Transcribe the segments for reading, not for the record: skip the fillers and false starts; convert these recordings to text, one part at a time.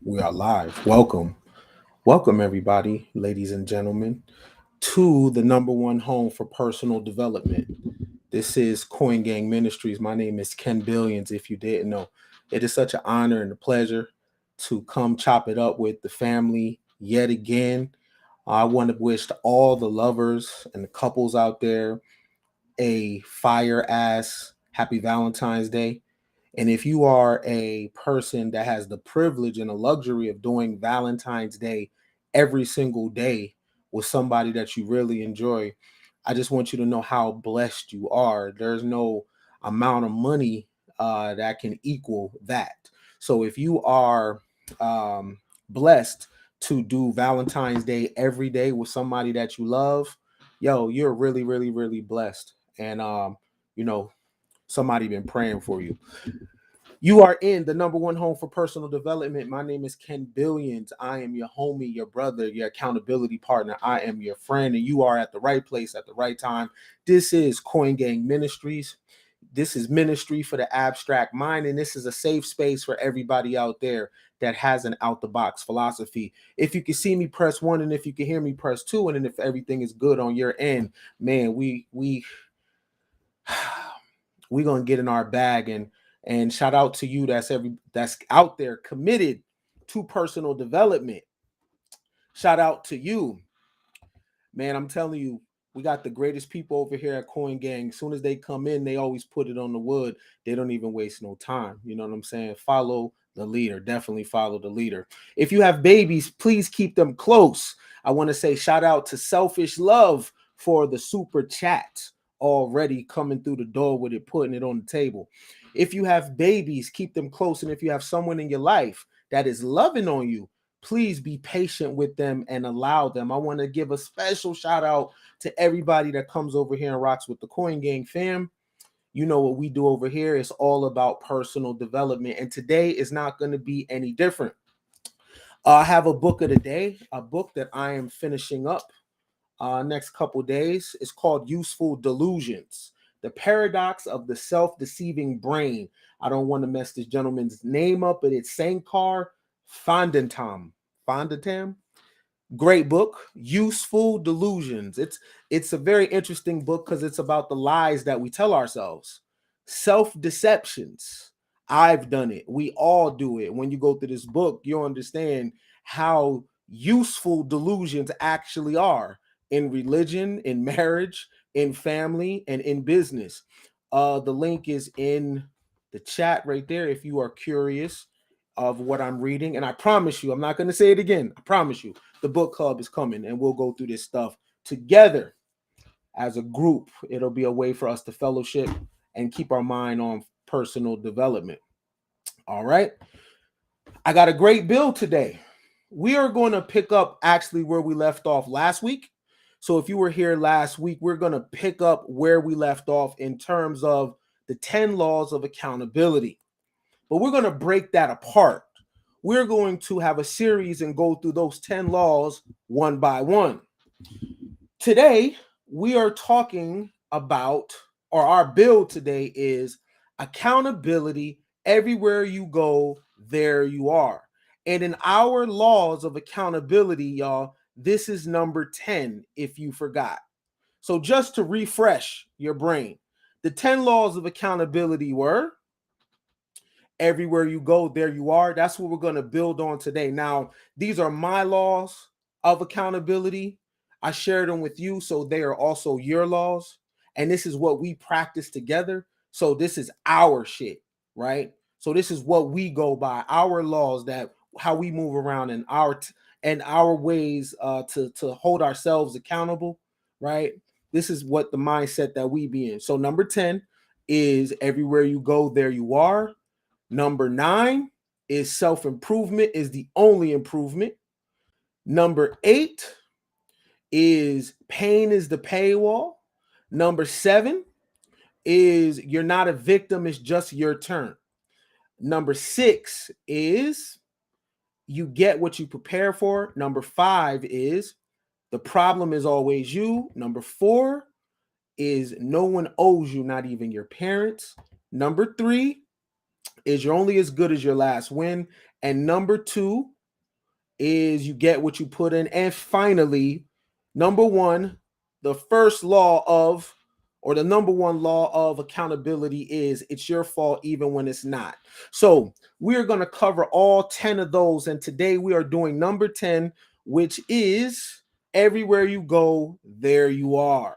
We are live. Welcome everybody, ladies and gentlemen, to the number one home for personal development. This is Coin Gang Ministries. My name is Ken Billions, if you didn't know. It is such an honor and a pleasure to come chop it up with the family yet again. I want to wish to all the lovers and the couples out there a fire ass happy Valentine's Day. And if you are a person that has the privilege and the luxury of doing Valentine's Day every single day with somebody that you really enjoy, I just want you to know how blessed you are. There's no amount of money that can equal that. So if you are blessed to do Valentine's Day every day with somebody that you love, yo, you're really, really, really blessed. And you know, somebody been praying for you. You are in the number one home for personal development. My name is Ken Billions. I am your homie, your brother, your accountability partner. I am your friend, and you are at the right place at the right time. This is Coin Gang Ministries. This is ministry for the abstract mind, and this is a safe space for everybody out there that has an out the box philosophy. If you can see me, press one, and if you can hear me, press two, and then if everything is good on your end, man, we gonna get in our bag and shout out to you that's out there committed to personal development. Shout out to you, man. I'm telling you, we got the greatest people over here at Coin Gang. As soon as they come in, they always put it on the wood. They don't even waste no time. You know what I'm saying? Follow the leader. Definitely follow the leader. If you have babies, please keep them close. I want to say shout out to Selfish Love for the super chat already coming through the door with it, putting it on the table. If you have babies, keep them close. And if you have someone in your life that is loving on you, please be patient with them and allow them. I want to give a special shout out to everybody that comes over here and rocks with the Coin Gang fam. You know what we do over here is all about personal development, and today is not going to be any different. I have a book of the day, a book that I am finishing up next couple days. It's called Useful Delusions: The Paradox of the Self-Deceiving Brain. I don't want to mess this gentleman's name up, but it's Sankar Fondantam. Fondantam. Great book, Useful Delusions. It's a very interesting book because it's about the lies that we tell ourselves, self-deceptions. I've done it. We all do it. When you go through this book, you'll understand how useful delusions actually are in religion, in marriage, in family, and in business. The link is in the chat right there if you are curious of what I'm reading. And I promise you, I'm not going to say it again. I promise you, the book club is coming and we'll go through this stuff together as a group. It'll be a way for us to fellowship and keep our mind on personal development. All right. I got a great build today. We are going to pick up actually where we left off last week. So if you were here last week, we're going to pick up where we left off in terms of the 10 laws of accountability. But we're going to break that apart. We're going to have a series and go through those 10 laws one by one. Today, we are talking about, or our build today is accountability. Everywhere you go, there you are. And in our laws of accountability, y'all, this is number 10 if you forgot. So just to refresh your brain, the 10 laws of accountability were: everywhere you go, there you are. That's what we're going to build on today. Now, these are my laws of accountability. I shared them with you, so they are also your laws. And this is what we practice together. So this is our shit, right? So this is what we go by, our laws, that how we move around and our ways to hold ourselves accountable, right? This is what the mindset that we be in. So number 10 is everywhere you go, there you are. Number 9 is self-improvement is the only improvement. Number 8 is pain is the paywall. Number 7 is you're not a victim, it's just your turn. Number 6 is you get what you prepare for. Number 5 is the problem is always you. Number 4 is no one owes you, not even your parents. Number 3 is you're only as good as your last win. And number 2 is you get what you put in. And finally, number 1, the first law of, or the number 1 law of accountability is it's your fault even when it's not. So we're going to cover all 10 of those. And today we are doing number 10, which is everywhere you go, there you are.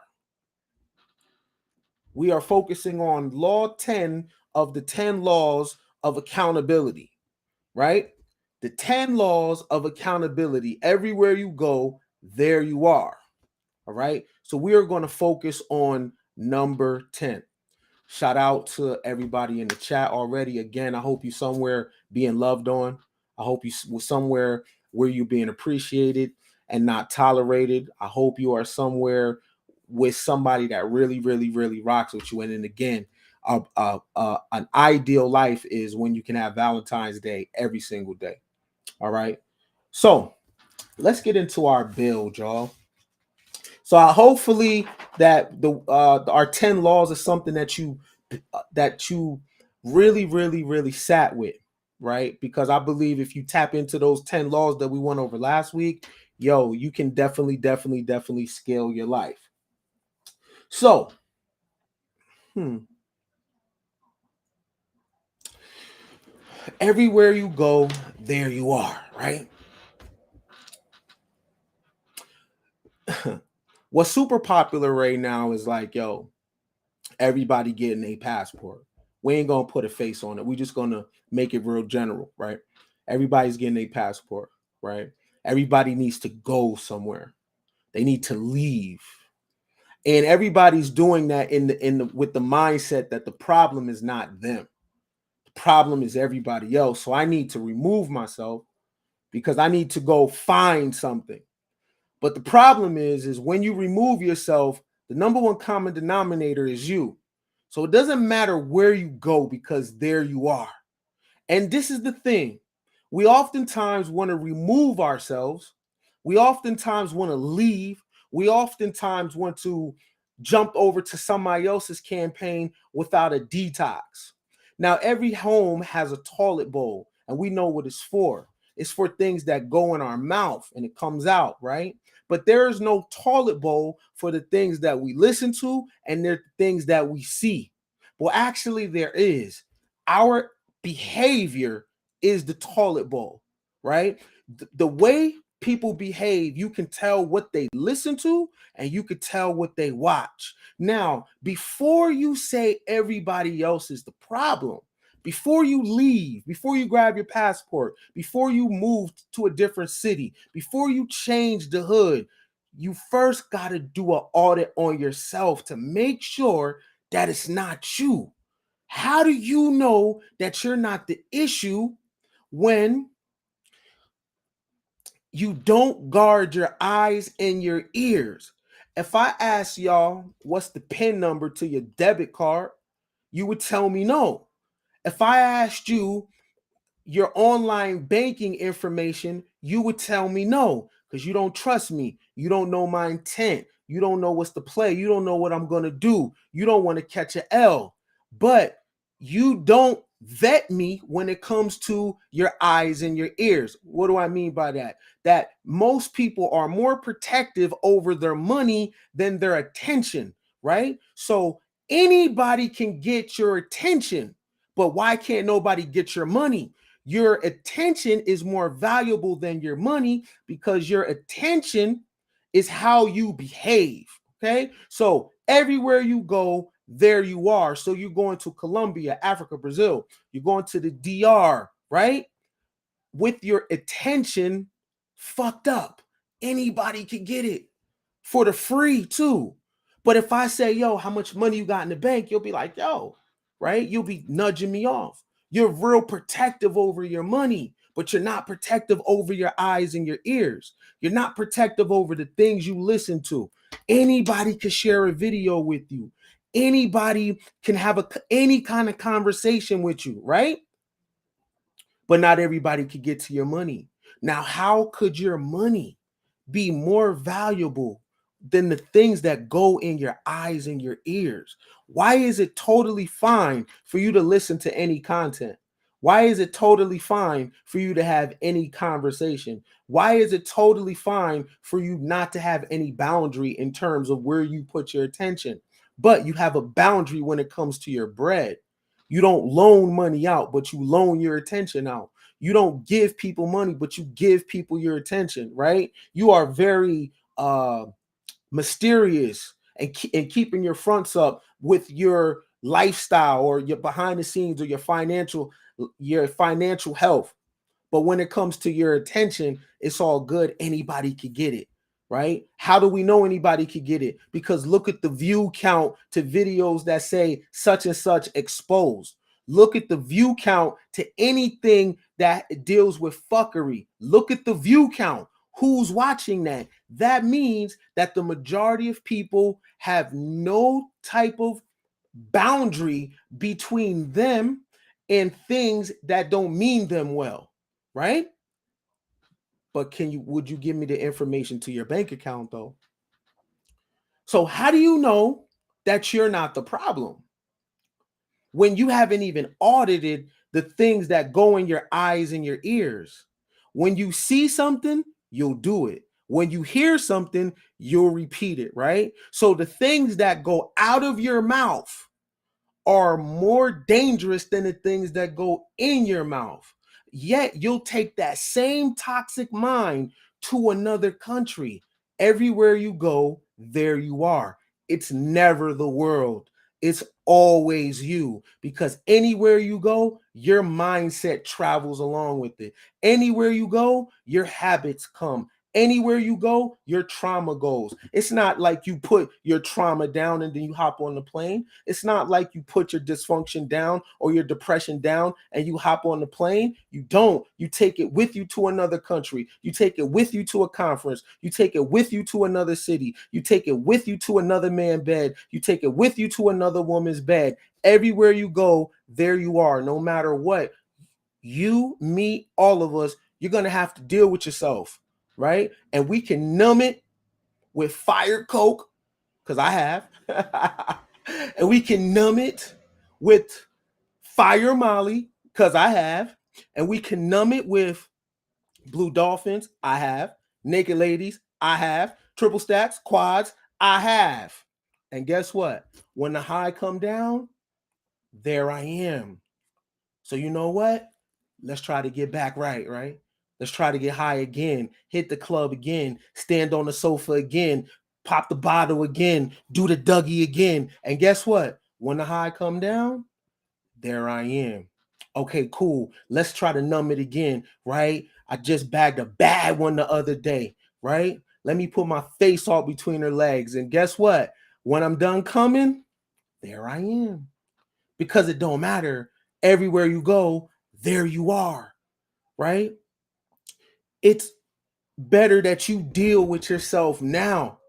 We are focusing on law 10 of the 10 laws of accountability, right? The 10 laws of accountability. Everywhere you go, there you are. All right. So we are going to focus on number 10. Shout out to everybody in the chat already. Again, I hope you somewhere being loved on. I hope you somewhere where you're being appreciated and not tolerated. I hope you are somewhere with somebody that really, really, really rocks with you. And then again, an ideal life is when you can have Valentine's Day every single day. All right. So let's get into our build, y'all. So hopefully that the our 10 laws is something that you really, really, really sat with, right? Because I believe if you tap into those 10 laws that we went over last week, yo, you can definitely scale your life. So, everywhere you go, there you are, right? What's super popular right now is like, yo, everybody getting a passport. We ain't gonna put a face on it. We just gonna make it real general, right? Everybody's getting a passport, right? Everybody needs to go somewhere. They need to leave. And everybody's doing that in the with the mindset that the problem is not them. The problem is everybody else. So I need to remove myself because I need to go find something. But the problem is when you remove yourself, the number 1 common denominator is you. So it doesn't matter where you go because there you are. And this is the thing. We oftentimes want to remove ourselves. We oftentimes want to leave. We oftentimes want to jump over to somebody else's campaign without a detox. Now, every home has a toilet bowl, and we know what it's for. It's for things that go in our mouth and it comes out, right? But there is no toilet bowl for the things that we listen to and the things that we see. Well, actually, there is. Our behavior is the toilet bowl, right? The way people behave, you can tell what they listen to and you can tell what they watch. Now, before you say everybody else is the problem, before you leave, before you grab your passport, before you move to a different city, before you change the hood, you first got to do an audit on yourself to make sure that it's not you. How do you know that you're not the issue when you don't guard your eyes and your ears? If I ask y'all what's the PIN number to your debit card, you would tell me no. If I asked you your online banking information, you would tell me no because you don't trust me. You don't know my intent. You don't know what's the play. You don't know what I'm going to do. You don't want to catch an L. But you don't vet me when it comes to your eyes and your ears. What do I mean by that? That most people are more protective over their money than their attention, right? So anybody can get your attention, but why can't nobody get your money? Your attention is more valuable than your money because your attention is how you behave. Okay. So everywhere you go, there you are. So you're going to Colombia, Africa, Brazil, you're going to the DR, right? With your attention fucked up. Anybody can get it for the free too. But if I say, yo, how much money you got in the bank? You'll be like, yo, right? You'll be nudging me off. You're real protective over your money, but you're not protective over your eyes and your ears. You're not protective over the things you listen to. Anybody can share a video with you. Anybody can have any kind of conversation with you, right? But not everybody could get to your money. Now, how could your money be more valuable than the things that go in your eyes and your ears? Why is it totally fine for you to listen to any content? Why is it totally fine for you to have any conversation? Why is it totally fine for you not to have any boundary in terms of where you put your attention? But you have a boundary when it comes to your bread. You don't loan money out, but you loan your attention out. You don't give people money, but you give people your attention, right? You are very mysterious and keeping your fronts up with your lifestyle or your behind the scenes or your financial health. But when it comes to your attention, it's all good. Anybody could get it, right? How do we know anybody could get it? Because look at the view count to videos that say such and such exposed. Look at the view count to anything that deals with fuckery. Look at the view count. Who's watching that? That means that the majority of people have no type of boundary between them and things that don't mean them well, right? But would you give me the information to your bank account though? So how do you know that you're not the problem when you haven't even audited the things that go in your eyes and your ears? When you see something, you'll do it. When you hear something, you'll repeat it, right? So the things that go out of your mouth are more dangerous than the things that go in your mouth. Yet you'll take that same toxic mind to another country. Everywhere you go, there you are. It's never the world. It's always you, because anywhere you go, your mindset travels along with it. Anywhere you go, your habits come. Anywhere you go, your trauma goes. It's not like you put your trauma down and then you hop on the plane. It's not like you put your dysfunction down or your depression down and you hop on the plane. You don't. You take it with you to another country. You take it with you to a conference. You take it with you to another city. You take it with you to another man's bed. You take it with you to another woman's bed. Everywhere you go, there you are. No matter what, you, me, all of us, you're going to have to deal with yourself, right? And we can numb it with fire coke, because I have. And we can numb it with fire Molly, because I have. And we can numb it with blue dolphins, I have. Naked ladies, I have. Triple stacks, quads, I have. And guess what? When the high come down, there I am. So you know what? Let's try to get back right? Let's try to get high again, hit the club again, stand on the sofa again, pop the bottle again, do the Dougie again. And guess what? When the high come down, there I am. Okay, cool. Let's try to numb it again, right? I just bagged a bad one the other day, right? Let me put my face all between her legs. And guess what? When I'm done coming, there I am. Because it don't matter. Everywhere you go, there you are, right? It's better that you deal with yourself now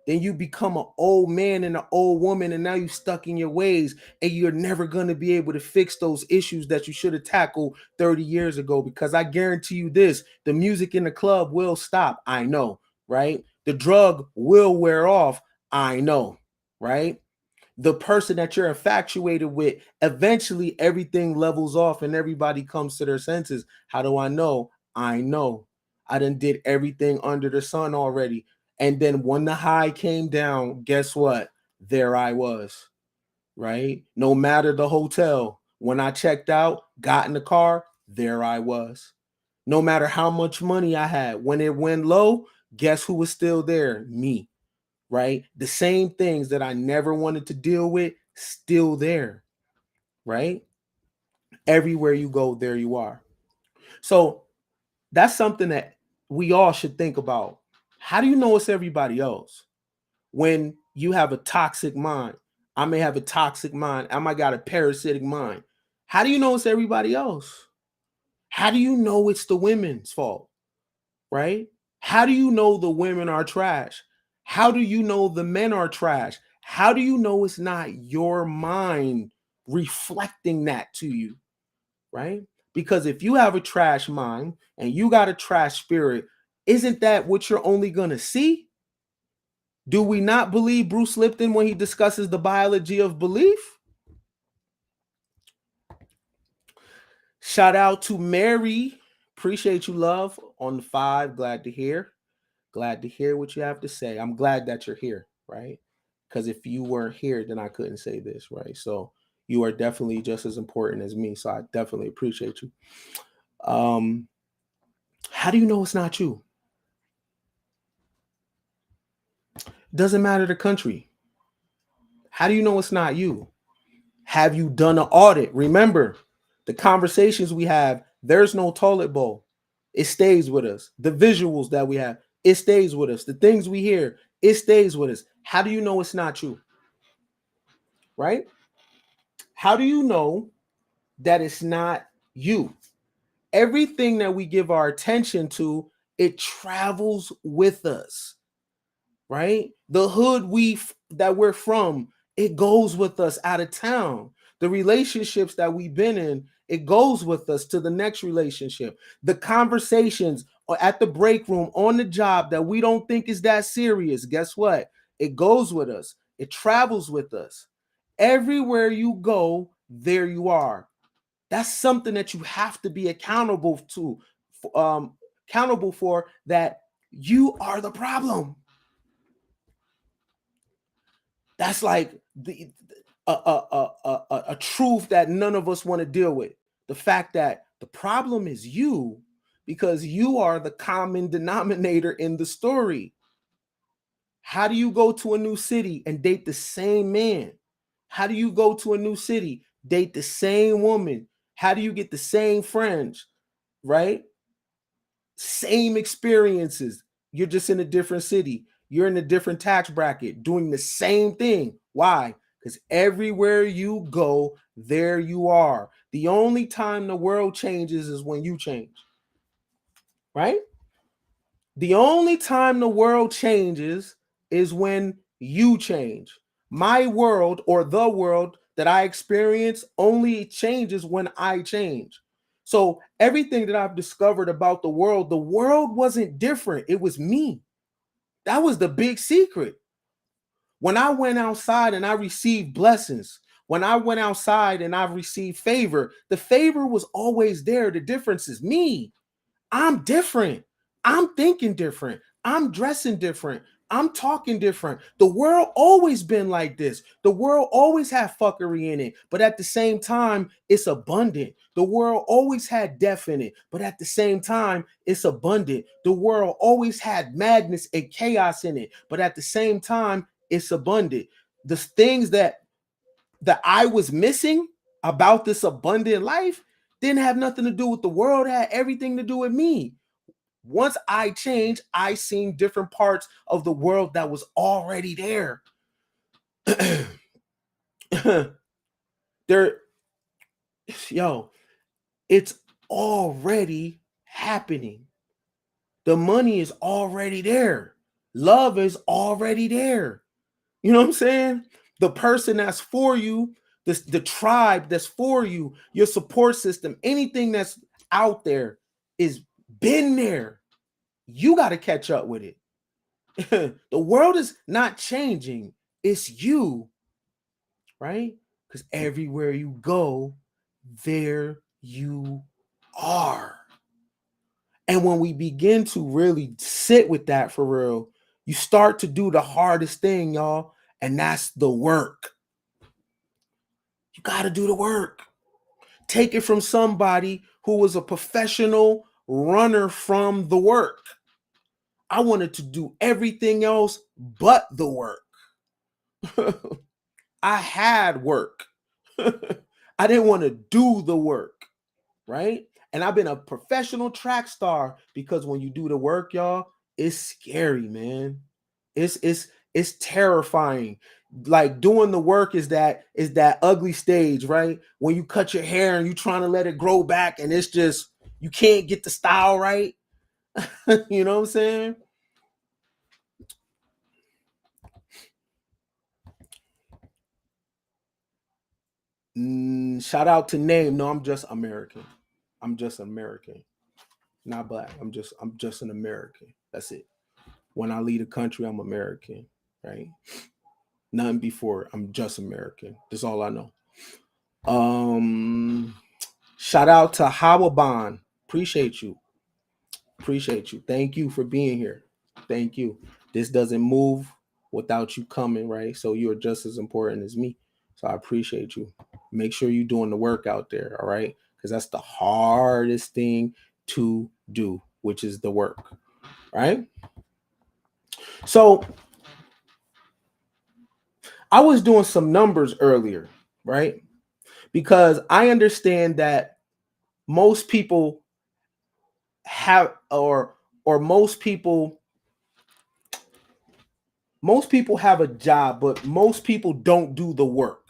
than you become an old man and an old woman and now you're stuck in your ways and you're never going to be able to fix those issues that you should have tackled 30 years ago. Because I guarantee you this, the music in the club will stop. I know, right? The drug will wear off. I know, right? The person that you're infatuated with, eventually everything levels off and everybody comes to their senses. How do I know? I know. I done did everything under the sun already. And then when the high came down, guess what? There I was, right? No matter the hotel, when I checked out, got in the car, there I was. No matter how much money I had, when it went low, guess who was still there? Me, right? The same things that I never wanted to deal with, still there, right? Everywhere you go, there you are. So that's something that we all should think about. How do you know it's everybody else when you have a toxic mind? I may have a toxic mind. I might got a parasitic mind. How do you know it's everybody else? How do you know it's the women's fault, right? How do you know the women are trash? How do you know the men are trash? How do you know it's not your mind reflecting that to you, right? Because if you have a trash mind and you got a trash spirit, isn't that what you're only going to see? Do we not believe Bruce Lipton when he discusses the biology of belief? Shout out to Mary. Appreciate you, love, on the 5. Glad to hear. Glad to hear what you have to say. I'm glad that you're here, right? Because if you weren't here, then I couldn't say this, right? So you are definitely just as important as me. So I definitely appreciate you. How do you know it's not you? Doesn't matter the country. How do you know it's not you? Have you done an audit? Remember, the conversations we have, there's no toilet bowl. It stays with us. The visuals that we have, it stays with us. The things we hear, it stays with us. How do you know it's not you? Right? How do you know that it's not you? Everything that we give our attention to, it travels with us. Right? The hood that we're from, it goes with us out of town. The relationships that we've been in, it goes with us to the next relationship. The conversations at the break room, on the job that we don't think is that serious, guess what? It goes with us. It travels with us. Everywhere you go, there you are. That's something that you have to be accountable to, accountable for, that you are the problem. That's like a truth that none of us want to deal with. The fact that the problem is you, because you are the common denominator in the story. How do you go to a new city and date the same man? How do you go to a new city, date the same woman? How do you get the same friends, right? Same experiences. You're just in a different city. You're in a different tax bracket, doing the same thing. Why? Because everywhere you go, there you are. The only time the world changes is when you change, right? The only time the world changes is when you change. My world, or the world that I experience, only changes when I change. So everything that I've discovered about the world wasn't different. It was me. That was the big secret. When I went outside and I received blessings, when I went outside and I received favor, the favor was always there. The difference is me. I'm different. I'm thinking different. I'm dressing different. I'm talking different. The world always been like this. The world always had fuckery in it, but at the same time, it's abundant. The world always had death in it, but at the same time, it's abundant. The world always had madness and chaos in it, but at the same time, it's abundant. The things that I was missing about this abundant life didn't have nothing to do with the world, it had everything to do with me. Once I changed, I seen different parts of the world that was already there. There, yo, it's already happening. The money is already there. Love is already there. You know what I'm saying? The person that's for you, the tribe that's for you, your support system, anything that's out there is been there. You got to catch up with it. The world is not changing. It's you, right? Because everywhere you go, there you are. And when we begin to really sit with that for real, you start to do the hardest thing, y'all, and that's the work. You got to do the work. Take it from somebody who was a professional runner from the work. I wanted to do everything else but the work. I had work. I didn't want to do the work, right? And I've been a professional track star because when you do the work, y'all, it's scary, man. It's terrifying. Like doing the work is that ugly stage, right? When you cut your hair and you trying to let it grow back and it's just you can't get the style right. You know what I'm saying? Shout out to Name. No, I'm just American. I'm just American, not black. I'm just an American. That's it. When I leave the country, I'm American, right? Nothing before. I'm just American. That's all I know. Um, Shout out to Hawaban. Appreciate you. Appreciate you. Thank you for being here. Thank you. This doesn't move without you coming, right? So you're just as important as me. So I appreciate you. Make sure you're doing the work out there, all right? Because that's the hardest thing to do, which is the work, right? So I was doing some numbers earlier, right? Because I understand that most people have or most people have a job, but most people don't do the work.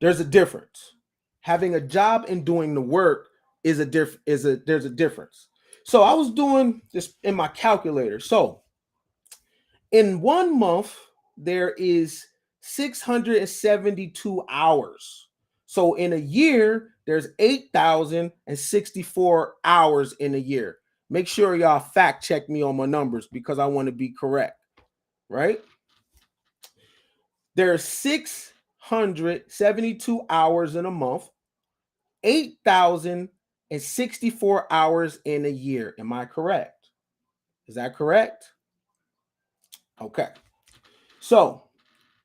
There's a difference. Having a job and doing the work is a there's a difference. So I was doing this in my calculator. So in 1 month, there is 672 hours. So in a year, there's 8,064 hours in a year. Make sure y'all fact check me on my numbers because I want to be correct, right? There's 672 hours in a month, 8,064 hours in a year. Am I correct? Is that correct? Okay. So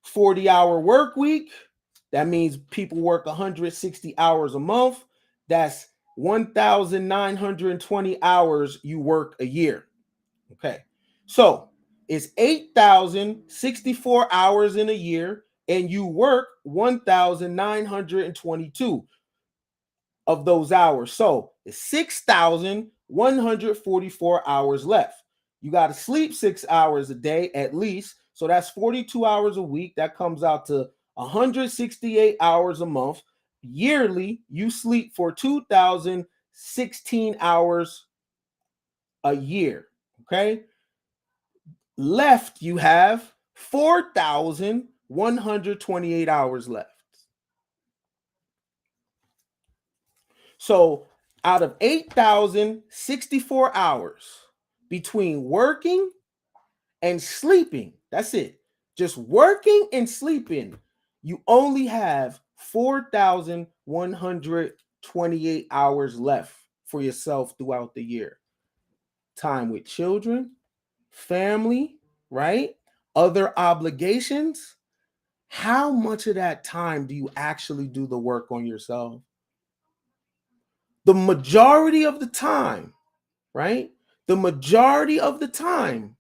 40-hour work week. That means people work 160 hours a month. That's 1,920 hours you work a year. Okay. So it's 8,064 hours in a year, and you work 1,922 of those hours. So it's 6,144 hours left. You got to sleep 6 hours a day at least. So that's 42 hours a week. That comes out to 168 hours a month. Yearly, you sleep for 2,016 hours a year. Okay. Left, you have 4,128 hours left. So out of 8,064 hours between working and sleeping, that's it. Just working and sleeping, you only have 4,128 hours left for yourself throughout the year. Time with children, family, right? Other obligations. How much of that time do you actually do the work on yourself? The majority of the time, right? The majority of the time,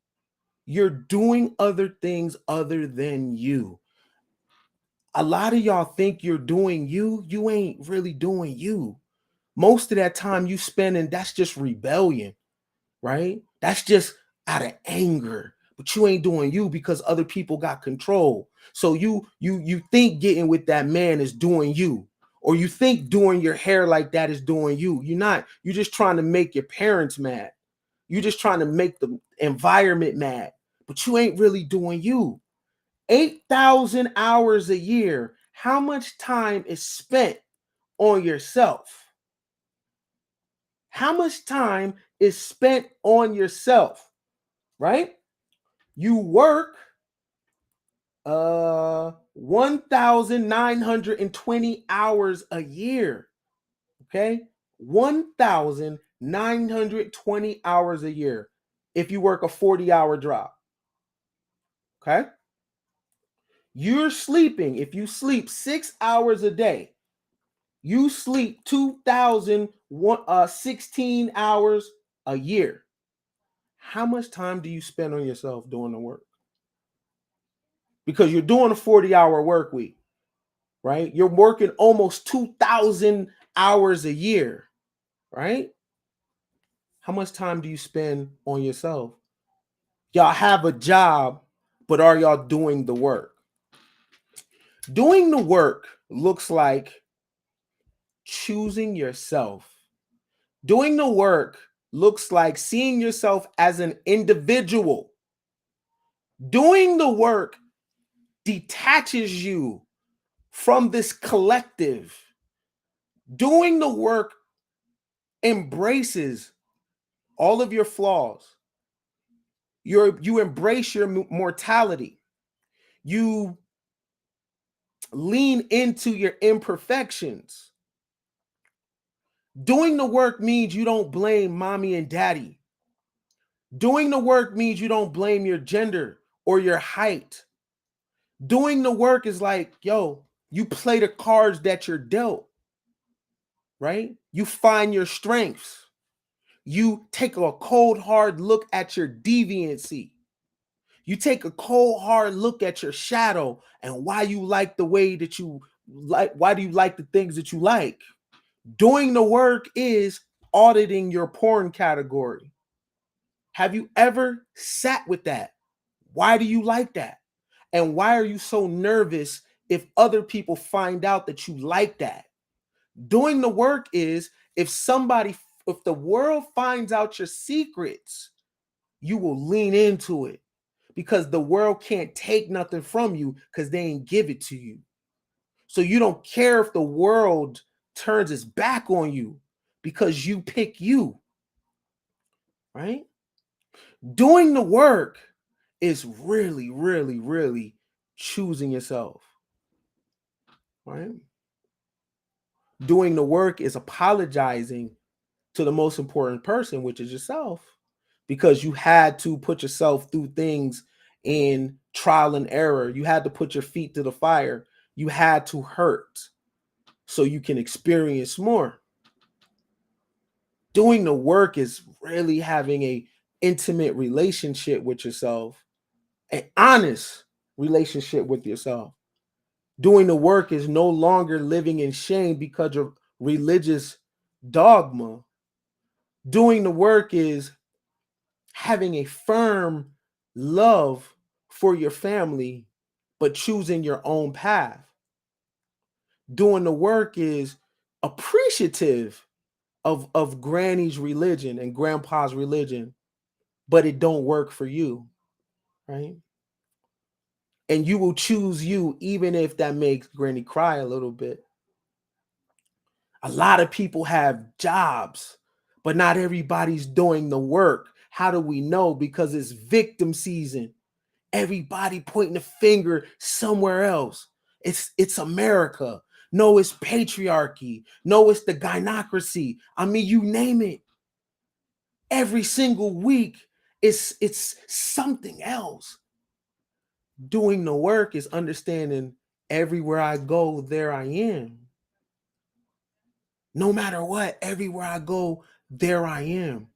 you're doing other things other than you. A lot of y'all think you're doing you. You ain't really doing you. Most of that time you spending, that's just rebellion, right? That's just out of anger. But you ain't doing you because other people got control. So you think getting with that man is doing you, or you think doing your hair like that is doing you. You're not. You're just trying to make your parents mad. You're just trying to make the environment mad. But you ain't really doing you. 8,000 hours a year. How much time is spent on yourself? How much time is spent on yourself? Right? You work 1,920 hours a year. Okay? 1,920 hours a year if you work a 40-hour job. Okay? You're sleeping, if you sleep 6 hours a day, you sleep 2,016 hours a year. How much time do you spend on yourself doing the work? Because you're doing a 40-hour work week, right? You're working almost 2,000 hours a year, right? How much time do you spend on yourself? Y'all have a job, but are y'all doing the work? Doing the work looks like choosing yourself. Doing the work looks like seeing yourself as an individual. Doing the work detaches you from this collective. Doing the work embraces all of your flaws. You embrace your mortality. You lean into your imperfections. Doing the work means you don't blame mommy and daddy. Doing the work means you don't blame your gender or your height. Doing the work is like, yo, you play the cards that you're dealt, right? You find your strengths. You take a cold, hard look at your deviancy. You take a cold, hard look at your shadow and why you like the way that you like, why do you like the things that you like? Doing the work is auditing your porn category. Have you ever sat with that? Why do you like that? And why are you so nervous if other people find out that you like that? Doing the work is if the world finds out your secrets, you will lean into it because the world can't take nothing from you because they ain't give it to you. So you don't care if the world turns its back on you because you pick you, right? Doing the work is really, really, really choosing yourself, right? Doing the work is apologizing to the most important person, which is yourself, because you had to put yourself through things in trial and error. You had to put your feet to the fire. You had to hurt so you can experience more. Doing the work is really having a intimate relationship with yourself, an honest relationship with yourself. Doing the work is no longer living in shame because of religious dogma. Doing the work is having a firm love for your family, but choosing your own path. Doing the work is appreciative of granny's religion and grandpa's religion, but it don't work for you, right? And you will choose you even if that makes granny cry a little bit. A lot of people have jobs, but not everybody's doing the work. How do we know? Because it's victim season. Everybody pointing the finger somewhere else. It's America. No, it's patriarchy. No, it's the gynocracy. I mean, you name it. Every single week, it's something else. Doing the work is understanding everywhere I go, there I am. No matter what, everywhere I go, there I am.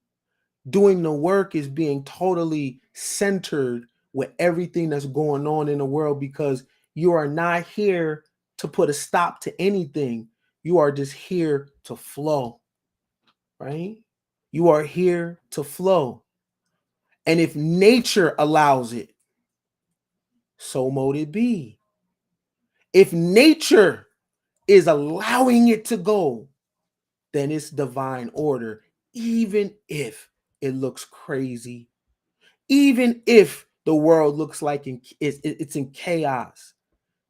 Doing the work is being totally centered with everything that's going on in the world because you are not here to put a stop to anything. You are just here to flow, right? You are here to flow. And if nature allows it, so mote it be. If nature is allowing it to go, then it's divine order, even if it looks crazy, even if the world looks like it's in chaos.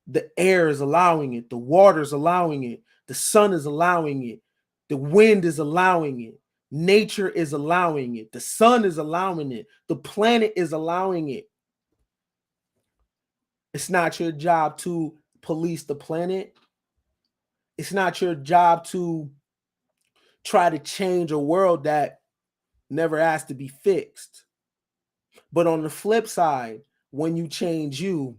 The air is allowing it, the water is allowing it, the sun is allowing it, the wind is allowing it, nature is allowing it, the sun is allowing it, the planet is allowing it. It's not your job to police the planet. It's not your job to try to change a world that never asked to be fixed. But on the flip side, when you change you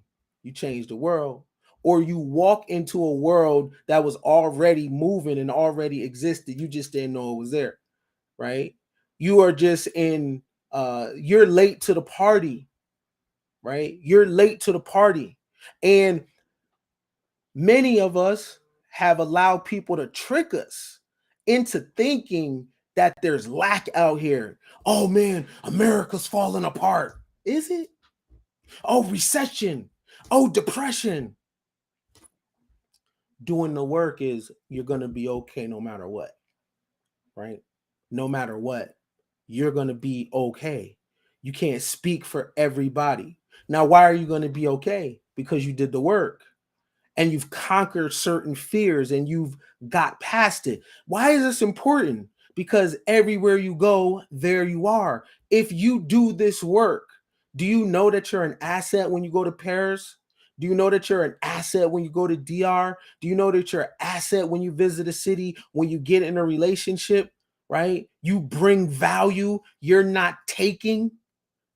change the world. Or you walk into a world that was already moving and already existed. You just didn't know it was there, right? You are just you're late to the party, right? You're late to the party. And many of us have allowed people to trick us into thinking that there's lack out here. Oh man, America's falling apart. Is it? Oh, recession. Oh, depression. Doing the work is you're going to be okay no matter what, right? No matter what, you're going to be okay. You can't speak for everybody. Now, why are you going to be okay? Because you did the work and you've conquered certain fears and you've got past it. Why is this important? Because everywhere you go, there you are. If you do this work, do you know that you're an asset when you go to Paris? Do you know that you're an asset when you go to DR? Do you know that you're an asset when you visit a city, when you get in a relationship, right? You bring value, you're not taking,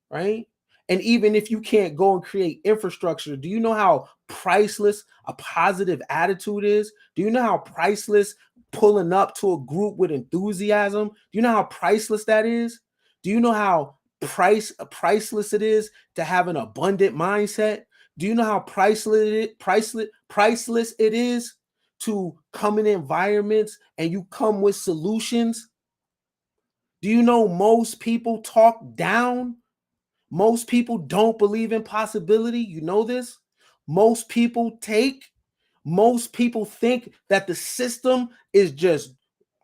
right? And even if you can't go and create infrastructure, do you know how priceless a positive attitude is? Do you know how priceless pulling up to a group with enthusiasm? Do you know how priceless that is? Do you know how priceless it is to have an abundant mindset? Do you know how priceless it is to come in environments and you come with solutions? Do you know most people talk down? Most people don't believe in possibility. You know this? Most people most people think that the system is just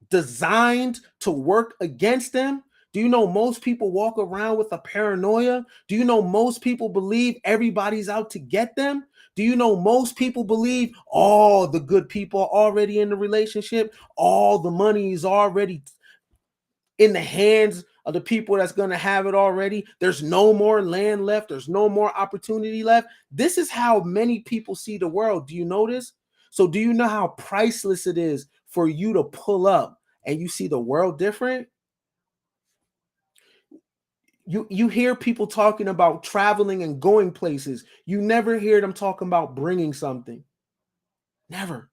designed to work against them. Do you know most people walk around with a paranoia? Do you know most people believe everybody's out to get them? Do you know most people believe all the good people are already in the relationship? All the money is already in the hands of the people that's going to have it already. There's no more land left. There's no more opportunity left. This is how many people see the world. Do you notice? So do you know how priceless it is for you to pull up and you see the world different? You hear people talking about traveling and going places. You never hear them talking about bringing something. Never.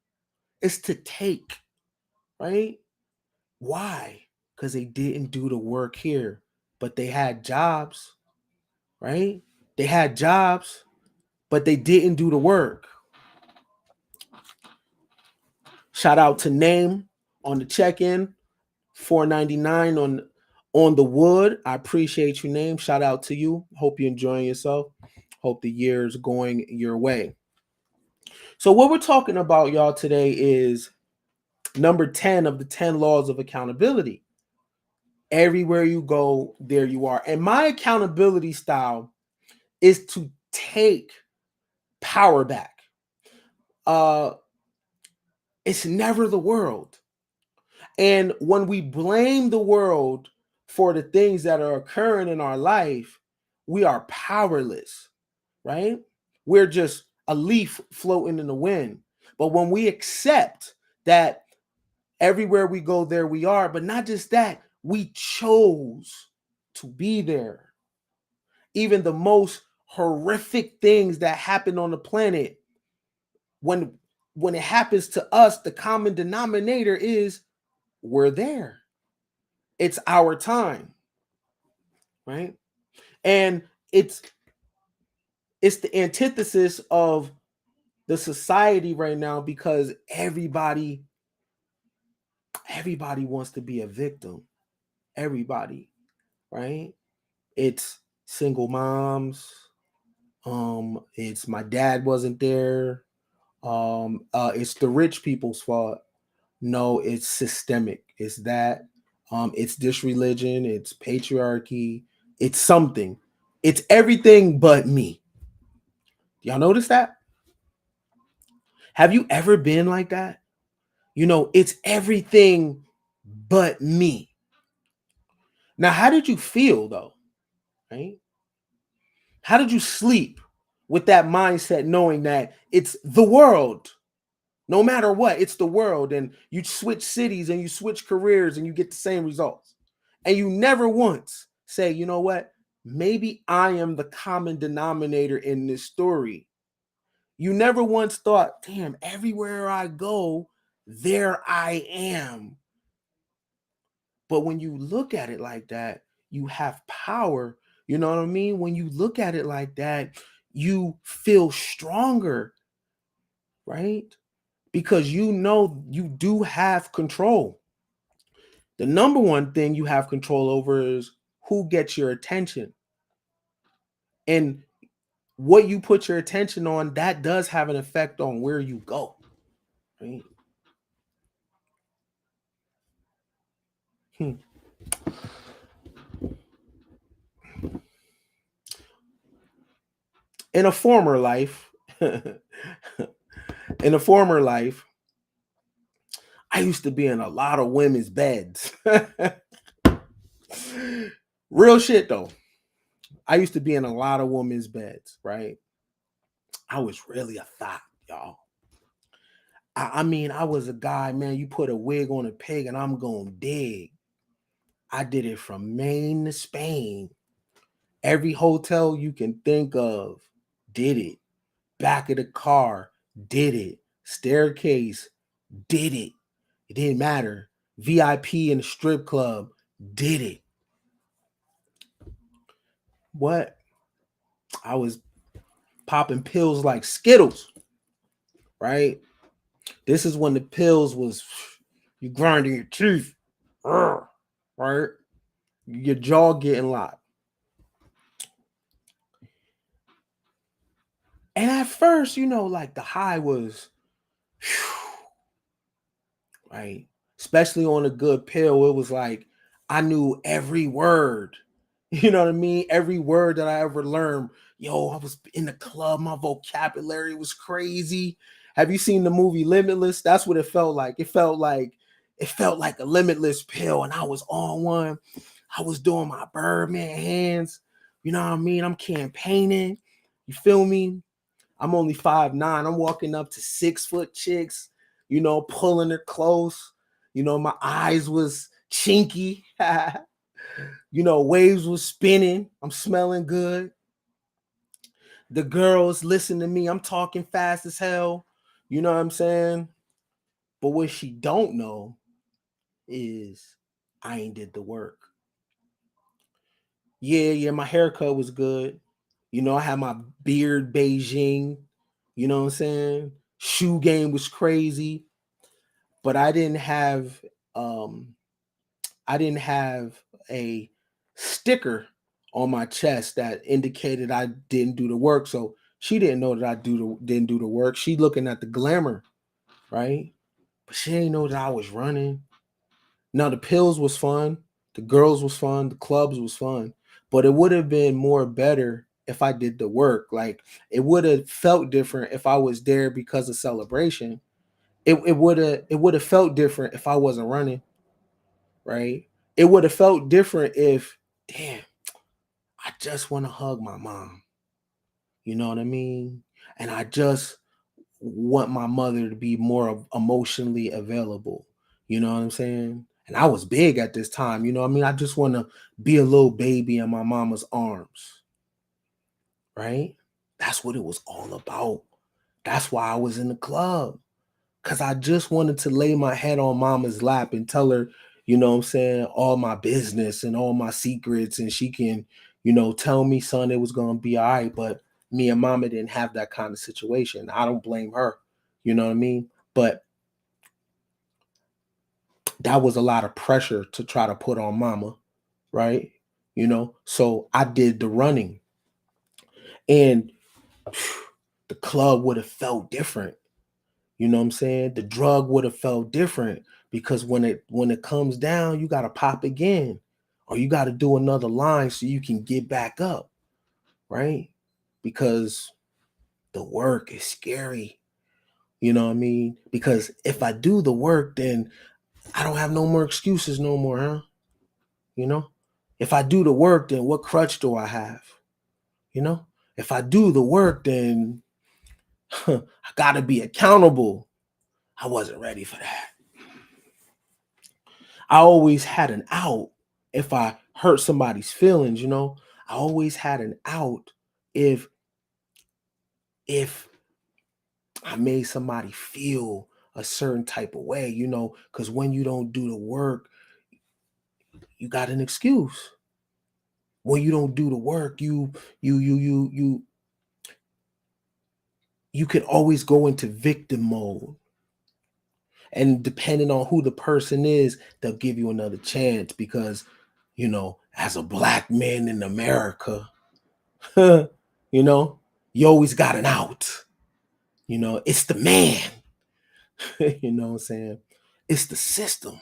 It's to take, right? Why? Because they didn't do the work here, but they had jobs, right? They had jobs, but they didn't do the work. Shout out to Name on the check-in, $4.99 on the wood. I appreciate you, Name. Shout out to you. Hope you're enjoying yourself. Hope the year's going your way. So what we're talking about, y'all, today is number 10 of the 10 laws of accountability. Everywhere you go, there you are. And my accountability style is to take power back. It's never the world. And when we blame the world for the things that are occurring in our life, we are powerless, right? We're just a leaf floating in the wind. But when we accept that everywhere we go, there we are, but not just that, we chose to be there. Even the most horrific things that happen on the planet, when it happens to us, the common denominator is we're there. It's our time, right? And it's the antithesis of the society right now because everybody wants to be a victim. Everybody, right? It's single moms. It's my dad wasn't there. It's the rich people's fault. No, it's systemic. It's that. It's this religion. It's patriarchy. It's something. It's everything but me. Y'all notice that? Have you ever been like that? You know, it's everything but me. Now, how did you feel though? Right? How did you sleep with that mindset knowing that it's the world? No matter what, it's the world, and you switch cities and you switch careers and you get the same results. And you never once say, you know what? Maybe I am the common denominator in this story. You never once thought, damn, everywhere I go, there I am. But when you look at it like that, you have power. You know what I mean? When you look at it like that, you feel stronger, right? Because you know you do have control. The number one thing you have control over is who gets your attention. And what you put your attention on, that does have an effect on where you go. Right? Hmm. In a former life, in a former life, I used to be in a lot of women's beds. Real shit though. I used to be in a lot of women's beds, right? I was really a thought, y'all. I mean, I was a guy, man. You put a wig on a pig, and I'm gonna dig. I did it from Maine to Spain. Every hotel you can think of, did it. Back of the car, did it. Staircase, did it. It didn't matter. VIP in the strip club, did it. What? I was popping pills like Skittles, right? This is when the pills was you grinding your teeth, right? Your jaw getting locked. And at first, like the high was, right? Especially on a good pill, it was like I knew every word. You know what I mean? Every word that I ever learned. Yo, I was in the club. My vocabulary was crazy. Have you seen the movie Limitless? That's what it felt like. It felt like a limitless pill, and I was on one. I was doing my Birdman hands. You know what I mean? I'm campaigning. You feel me? I'm only 5'9". I'm walking up to 6-foot chicks, pulling her close. My eyes was chinky. Waves was spinning. I'm smelling good. The girls listen to me. I'm talking fast as hell. You know what I'm saying? But what she don't know is I ain't did the work. Yeah, my haircut was good. I had my beard Beijing. You know what I'm saying? Shoe game was crazy. But um I didn't have a sticker on my chest that indicated I didn't do the work. So she didn't know that didn't do the work. She looking at the glamour, right? But she didn't know that I was running. Now the pills was fun, the girls was fun, the clubs was fun, but it would have been more better if I did the work. Like it would have felt different if I was there because of celebration. It would have felt different if I wasn't running, right? It would have felt different if, damn, I just want to hug my mom. You know what I mean? And I just want my mother to be more emotionally available. You know what I'm saying? And I was big at this time. You know what I mean? I just want to be a little baby in my mama's arms, right? That's what it was all about. That's why I was in the club. Cause I just wanted to lay my head on mama's lap and tell her, what I'm saying, all my business and all my secrets. And she can, tell me, son, it was gonna be all right. But me and mama didn't have that kind of situation. I don't blame her. You know what I mean? But that was a lot of pressure to try to put on mama, right? So I did the running. And the club would have felt different. You know what I'm saying? The drug would have felt different because when it comes down, you got to pop again or you got to do another line so you can get back up, right? Because the work is scary. You know what I mean? Because if I do the work, then I don't have no more excuses no more, huh? You know? If I do the work, then what crutch do I have? You know? If I do the work, then I got to be accountable. I wasn't ready for that. I always had an out if I hurt somebody's feelings. I always had an out if if I made somebody feel a certain type of way, because when you don't do the work, you got an excuse. When you don't do the work, you can always go into victim mode. And depending on who the person is, they'll give you another chance because, as a black man in America, you know, you always got an out. It's the man. You know what I'm saying? It's the system.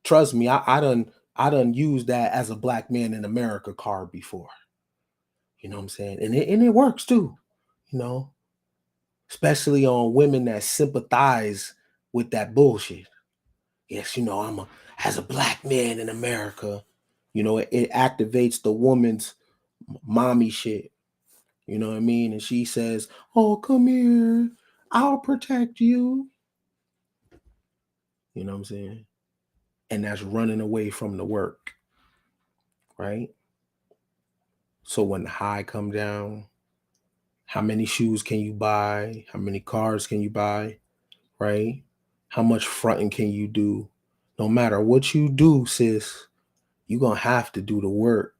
Trust me, I done used that as a black man in America card before. You know what I'm saying? And it works too, you know, especially on women that sympathize with that bullshit. Yes, as a black man in America, it activates the woman's mommy shit. You know what I mean? And she says, "Oh, come here. I'll protect you." You know what I'm saying? And that's running away from the work, right? So when the high come down, how many shoes can you buy? How many cars can you buy? Right? How much fronting can you do? No matter what you do, sis, you're gonna have to do the work.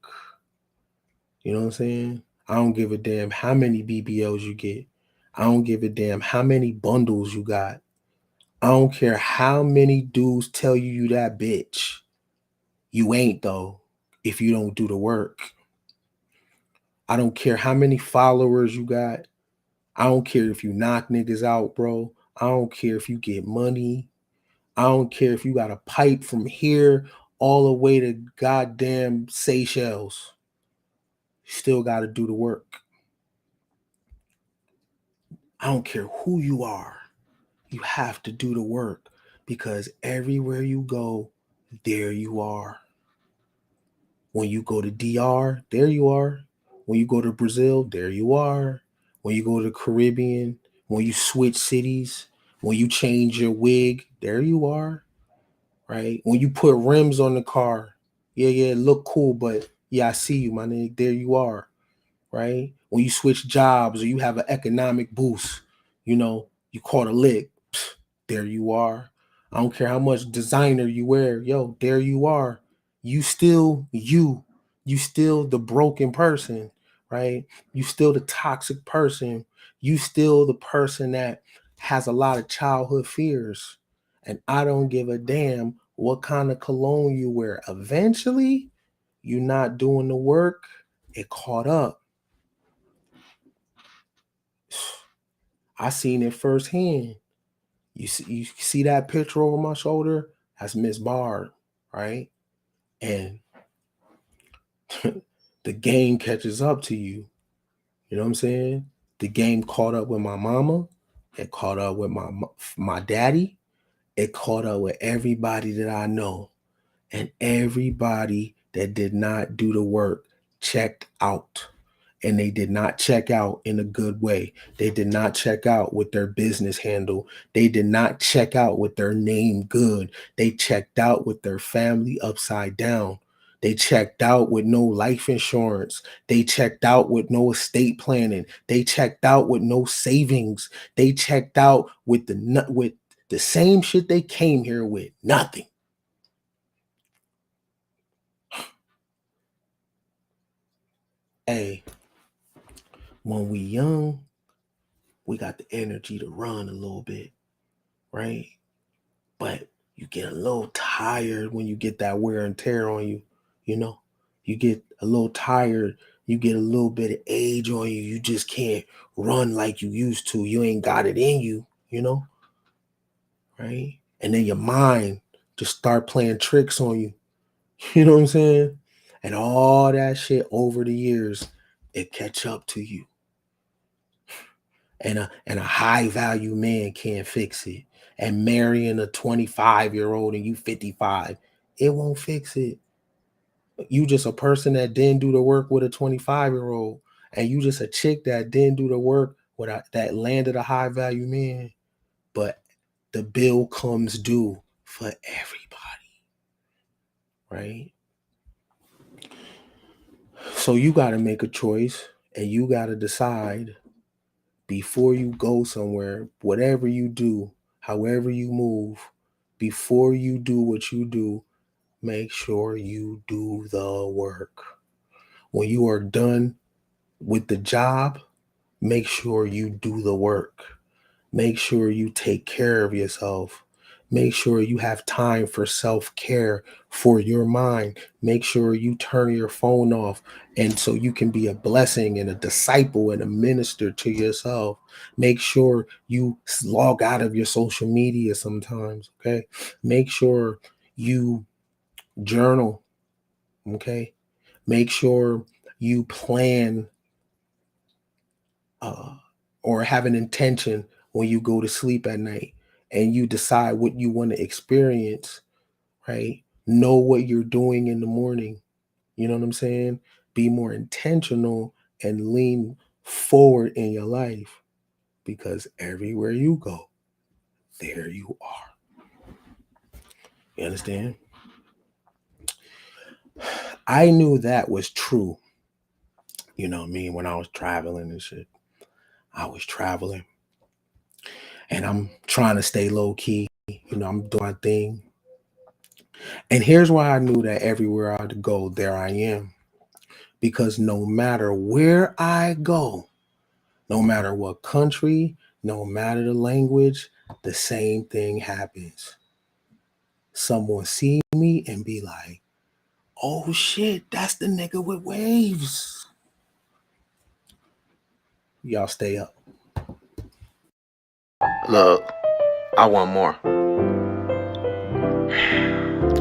You know what I'm saying? I don't give a damn how many BBLs you get. I don't give a damn how many bundles you got. I don't care how many dudes tell you that bitch. You ain't though if you don't do the work. I don't care how many followers you got. I don't care if you knock niggas out, bro. I don't care if you get money. I don't care if you got a pipe from here all the way to goddamn Seychelles. You still got to do the work. I don't care who you are. You have to do the work because everywhere you go, there you are. When you go to DR, there you are. When you go to Brazil, there you are. When you go to the Caribbean, when you switch cities, when you change your wig, there you are. Right? When you put rims on the car, yeah, look cool, but yeah, I see you, my nigga. There you are. Right? When you switch jobs or you have an economic boost, you caught a lick, there you are. I don't care how much designer you wear, yo, there you are. You still you. You still the broken person, right? You still the toxic person. You still the person that has a lot of childhood fears. And I don't give a damn what kind of cologne you wear. Eventually, you're not doing the work, it caught up. I seen it firsthand. You see that picture over my shoulder? That's Miss Barb, right? And the game catches up to you. You know what I'm saying? The game caught up with my mama. It caught up with my daddy. It caught up with everybody that I know. And everybody that did not do the work checked out. And they did not check out in a good way. They did not check out with their business handle. They did not check out with their name good. They checked out with their family upside down. They checked out with no life insurance. They checked out with no estate planning. They checked out with no savings. They checked out with the same shit they came here with, nothing. Hey, when we young, we got the energy to run a little bit, right? But you get a little tired when you get that wear and tear on you, you know? You get a little tired, you get a little bit of age on you. You just can't run like you used to. You ain't got it in you, right? And then your mind just start playing tricks on you. You know what I'm saying? And all that shit over the years, it catch up to you. And a high value man can't fix it. And marrying a 25-year-old and you 55, it won't fix it. You just a person that didn't do the work with a 25-year-old, and you just a chick that didn't do the work that landed a high value man. But the bill comes due for everybody, right? So you got to make a choice, and you got to decide before you go somewhere, whatever you do, however you move, before you do what you do, make sure you do the work. When you are done with the job, make sure you do the work. Make sure you take care of yourself. Make sure you have time for self-care for your mind. Make sure you turn your phone off and so you can be a blessing and a disciple and a minister to yourself. Make sure you log out of your social media sometimes, okay? Make sure you journal, okay? Make sure you plan uh, or have an intention when you go to sleep at night and you decide what you want to experience, right? Know what you're doing in the morning. You know what I'm saying? Be more intentional and lean forward in your life, because everywhere you go, there you are. You understand? I knew that was true. You know what I mean? When I was traveling and shit, I was traveling and I'm trying to stay low key. You know, I'm doing my thing. And here's why I knew that everywhere I'd go, there I am. Because no matter where I go, no matter what country, no matter the language, the same thing happens. Someone see me and be like, oh shit, that's the nigga with waves. Y'all stay up. Look, I want more.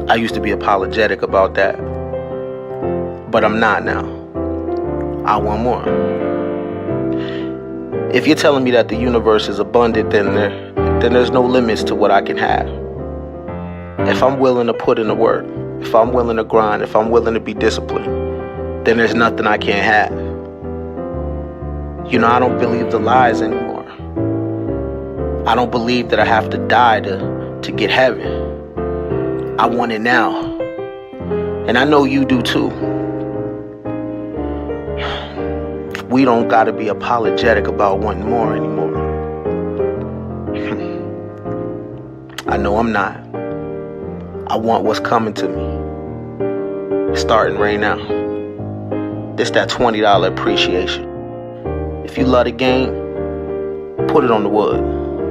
I used to be apologetic about that, but I'm not now. I want more. If you're telling me that the universe is abundant, then there's no limits to what I can have. If I'm willing to put in the work, if I'm willing to grind, if I'm willing to be disciplined, then there's nothing I can't have. You know, I don't believe the lies anymore. I don't believe that I have to die to get heaven. I want it now. And I know you do too. We don't gotta be apologetic about wanting more anymore. I know I'm not. I want what's coming to me. It's starting right now. It's that $20 appreciation. If you love the game, put it on the wood.